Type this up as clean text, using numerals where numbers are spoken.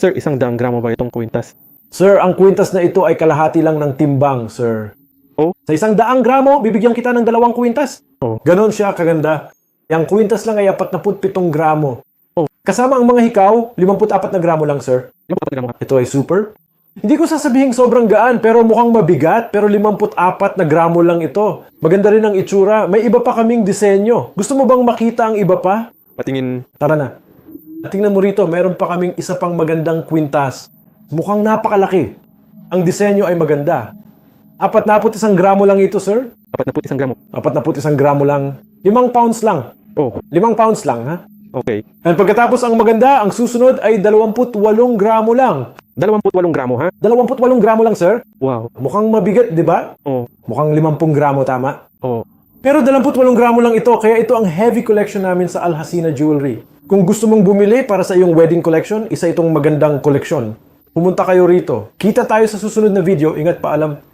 Sir, 100 gramo ba itong kwintas? Sir, ang kwintas na ito ay kalahati lang ng timbang, sir. Oh? Sa 100 gramo, bibigyan kita ng 2 kwintas. Oh. Ganon siya kaganda. Yang kwintas lang ay 47 gramo. Oh. Kasama ang mga hikaw, 54 na gramo lang, sir. Yung 4 gramo. Ito ay super. Hindi ko sasabihing sobrang gaan, pero mukhang mabigat. Pero 54 na gramo lang ito. Maganda rin ang itsura. May iba pa kaming disenyo. Gusto mo bang makita ang iba pa? Patingin. Tara na. Tingnan mo rito, meron pa kaming isa pang magandang kwintas. Mukhang napakalaki. Ang disenyo ay maganda. 41 gramo lang ito, sir. 41 gramo. 41 gramo lang. 5 pounds lang. Oh, 5 pounds lang, ha? okay. And pagkatapos ang maganda, ang susunod ay 28 gramo lang. 28 gramo, ha? 28 gramo lang, sir. Wow. Mukhang mabigat, di ba? Oh, Mukhang 50 gramo, tama? oh. Pero 28 gramo lang ito, kaya ito ang heavy collection namin sa Al Hasina Jewelry. Kung gusto mong bumili para sa iyong wedding collection, isa itong magandang koleksyon. Pumunta kayo rito. Kita tayo sa susunod na video. Ingat, paalam.